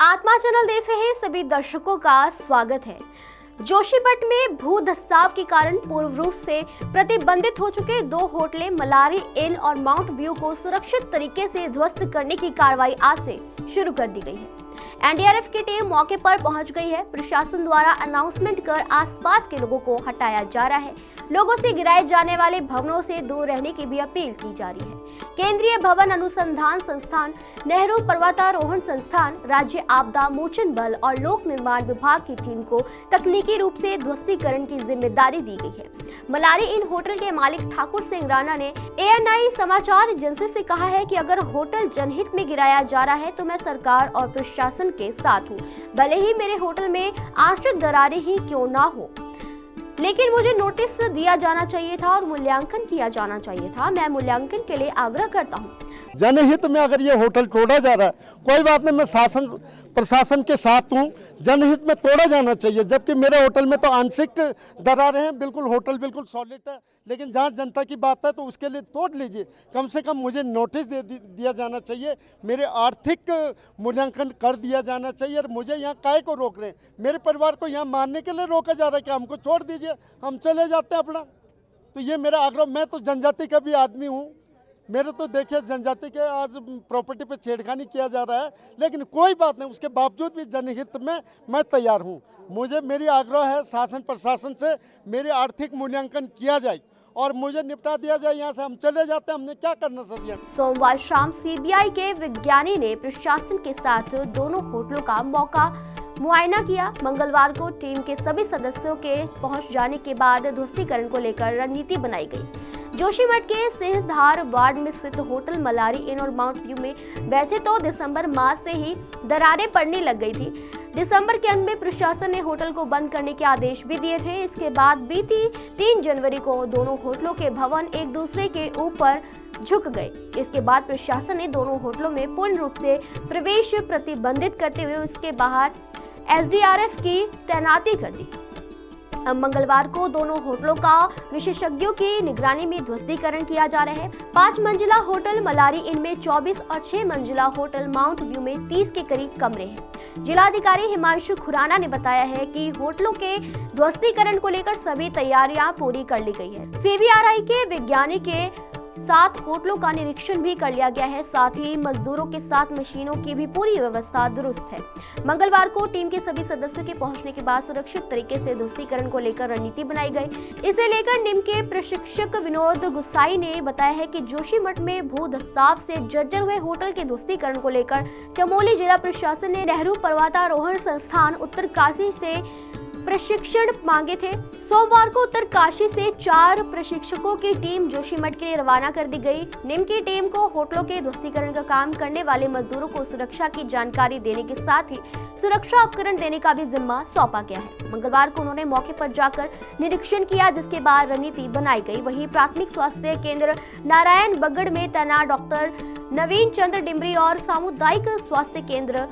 आत्मा चैनल देख रहे सभी दर्शकों का स्वागत है। जोशीमठ में भू धसाव के कारण पूर्ण रूप से प्रतिबंधित हो चुके 2 होटलें मलारी इन और माउंट व्यू को सुरक्षित तरीके से ध्वस्त करने की कार्रवाई आज से शुरू कर दी गई है। एनडीआरएफ की टीम मौके पर पहुंच गई है। प्रशासन द्वारा अनाउंसमेंट कर आसपास के लोगों को हटाया जा रहा है। लोगों से गिराए जाने वाले भवनों से दूर रहने की भी अपील की जा रही है। केंद्रीय भवन अनुसंधान संस्थान, नेहरू पर्वतारोहण संस्थान, राज्य आपदा मोचन बल और लोक निर्माण विभाग की टीम को तकनीकी रूप से ध्वस्तीकरण की जिम्मेदारी दी गई है। मलारी इन होटल के मालिक ठाकुर सिंह राणा ने एएनआई समाचार एजेंसी से कहा है कि अगर होटल जनहित में गिराया जा रहा है तो मैं सरकार और प्रशासन के साथ हूँ, भले ही मेरे होटल में आंशिक दरारें ही क्यों ना हो, लेकिन मुझे नोटिस दिया जाना चाहिए था और मूल्यांकन किया जाना चाहिए था। मैं मूल्यांकन के लिए आग्रह करता हूँ। जनहित में अगर ये होटल तोड़ा जा रहा है, कोई बात नहीं, मैं शासन प्रशासन के साथ हूँ। जनहित में तोड़ा जाना चाहिए, जबकि मेरे होटल में तो आंशिक दरारें हैं, बिल्कुल होटल बिल्कुल सॉलिड है, लेकिन जहाँ जनता की बात है तो उसके लिए तोड़ लीजिए। कम से कम मुझे नोटिस दिया जाना चाहिए, मेरे आर्थिक मूल्यांकन कर दिया जाना चाहिए। और मुझे यहाँ काहे को रोक रहे हैं? मेरे परिवार को यहाँ मारने के लिए रोका जा रहा है कि हमको छोड़ दीजिए, हम चले जाते हैं अपना। तो ये मेरा आग्रह। मैं तो जनजाति का भी आदमी हूँ, मेरे तो देखिए जनजाति के आज प्रॉपर्टी पे छेड़खानी किया जा रहा है, लेकिन कोई बात नहीं, उसके बावजूद भी जनहित में मैं तैयार हूँ। मेरी आग्रह है शासन प्रशासन से, मेरे आर्थिक मूल्यांकन किया जाए और मुझे निपटा दिया जाए। यहाँ से हम चले जाते हैं, हमने क्या करना सर। ये सोमवार शाम सीबीआई के विज्ञानी ने प्रशासन के साथ दोनों होटलों का मुआयना किया। मंगलवार को टीम के सभी सदस्यों के पहुंच जाने के बाद ध्वस्तीकरण को लेकर रणनीति बनाई गई। जोशीमठ के सिंहधार वार्ड में स्थित होटल मलारी इन और माउंट व्यू में वैसे तो दिसंबर माह से ही दरारें पड़ने लग गई थी। दिसंबर के अंत में प्रशासन ने होटल को बंद करने के आदेश भी दिए थे। इसके बाद बीती 3 जनवरी को दोनों होटलों के भवन एक दूसरे के ऊपर झुक गए। इसके बाद प्रशासन ने दोनों होटलों में पूर्ण रूप से प्रवेश प्रतिबंधित करते हुए उसके बाहर एसडीआरएफ की तैनाती कर दी। अब मंगलवार को दोनों होटलों का विशेषज्ञों की निगरानी में ध्वस्तीकरण किया जा रहा है। 5 मंजिला होटल मलारी इनमें 24 और 6 मंजिला होटल माउंट व्यू में 30 के करीब कमरे हैं। जिलाधिकारी हिमांशु खुराना ने बताया है कि होटलों के ध्वस्तीकरण को लेकर सभी तैयारियां पूरी कर ली गई है। सीबीआरआई के विज्ञानी के साथ होटलों का निरीक्षण भी कर लिया गया है। साथ ही मजदूरों के साथ मशीनों की भी पूरी व्यवस्था दुरुस्त है। मंगलवार को टीम के सभी सदस्यों के पहुंचने के बाद सुरक्षित तरीके से ध्वस्तीकरण को लेकर रणनीति बनाई गई। इसे लेकर निम के प्रशिक्षक विनोद गुसाई ने बताया है कि जोशीमठ में भू धसाव से जर्जर हुए होटल के ध्वस्तीकरण को लेकर चमोली जिला प्रशासन ने नेहरू पर्वतारोहण संस्थान उत्तरकाशी से प्रशिक्षण मांगे थे। सोमवार को उत्तरकाशी से 4 प्रशिक्षकों की टीम जोशीमठ के लिए रवाना कर दी गई। निम की टीम को होटलों के ध्वस्तीकरण का काम करने वाले मजदूरों को सुरक्षा की जानकारी देने के साथ ही सुरक्षा उपकरण देने का भी जिम्मा सौंपा गया है। मंगलवार को उन्होंने मौके पर जाकर निरीक्षण किया, जिसके बाद रणनीति बनाई गई। वहीं प्राथमिक स्वास्थ्य केंद्र नारायण बगड़ में तैनात डॉक्टर नवीन चंद्र डिमरी और सामुदायिक स्वास्थ्य केंद्र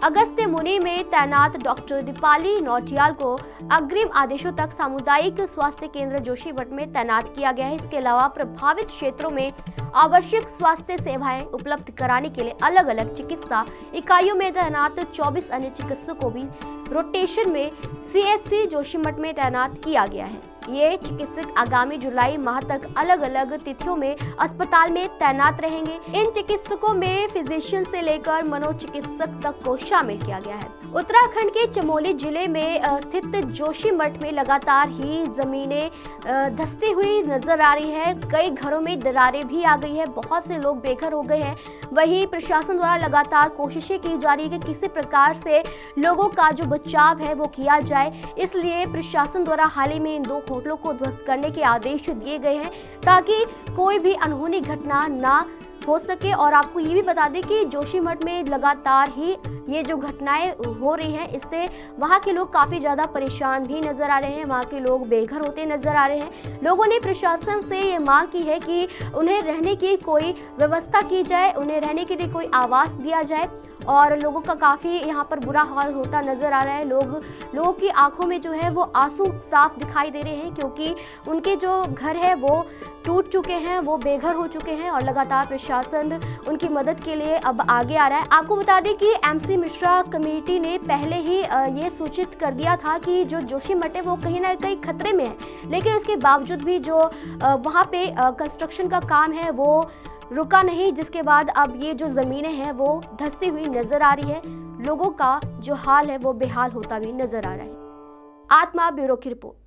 अगस्त्य मुनि में तैनात डॉक्टर दीपाली नौटियाल को अग्रिम आदेशों तक सामुदायिक स्वास्थ्य केंद्र जोशीमठ में तैनात किया गया है। इसके अलावा प्रभावित क्षेत्रों में आवश्यक स्वास्थ्य सेवाएं उपलब्ध कराने के लिए अलग अलग चिकित्सा इकाइयों में तैनात 24 अन्य चिकित्सकों को भी रोटेशन में सीएचसी जोशीमठ में तैनात किया गया है। ये चिकित्सक आगामी जुलाई माह तक अलग अलग तिथियों में अस्पताल में तैनात रहेंगे। इन चिकित्सकों में फिजिशियन से लेकर मनोचिकित्सक तक को शामिल किया गया है। उत्तराखंड के चमोली जिले में स्थित जोशीमठ में लगातार ही जमीनें धंसती हुई नजर आ रही है। कई घरों में दरारें भी आ गई है, बहुत से लोग बेघर हो गए हैं। वहीं प्रशासन द्वारा लगातार कोशिशें की जा रही है कि किसी प्रकार से लोगों का जो बचाव है वो किया जाए। इसलिए प्रशासन द्वारा हाल ही में इन 2 होटलों को ध्वस्त करने के आदेश दिए गए हैं ताकि कोई भी अनहोनी घटना ना हो सके। और आपको ये भी बता दें कि जोशीमठ में लगातार ही ये जो घटनाएं हो रही हैं, इससे वहाँ के लोग काफ़ी ज़्यादा परेशान भी नज़र आ रहे हैं। वहाँ के लोग बेघर होते नज़र आ रहे हैं। लोगों ने प्रशासन से ये मांग की है कि उन्हें रहने की कोई व्यवस्था की जाए, उन्हें रहने के लिए कोई आवास दिया जाए। और लोगों का काफ़ी यहाँ पर बुरा हाल होता नज़र आ रहा है। लोगों की आंखों में जो है वो आंसू साफ दिखाई दे रहे हैं, क्योंकि उनके जो घर है वो टूट चुके हैं, वो बेघर हो चुके हैं और लगातार प्रशासन उनकी मदद के लिए अब आगे आ रहा है। आपको बता दें कि एमसी मिश्रा कमेटी ने पहले ही ये सूचित कर दिया था कि जो जोशीमठ है वो कहीं ना कहीं खतरे में है, लेकिन उसके बावजूद भी जो वहाँ पे कंस्ट्रक्शन का काम है वो रुका नहीं, जिसके बाद अब ये जो ज़मीनें हैं वो धंसती हुई नजर आ रही है। लोगों का जो हाल है वो बेहाल होता भी नजर आ रहा है। आत्मा ब्यूरो की रिपोर्ट।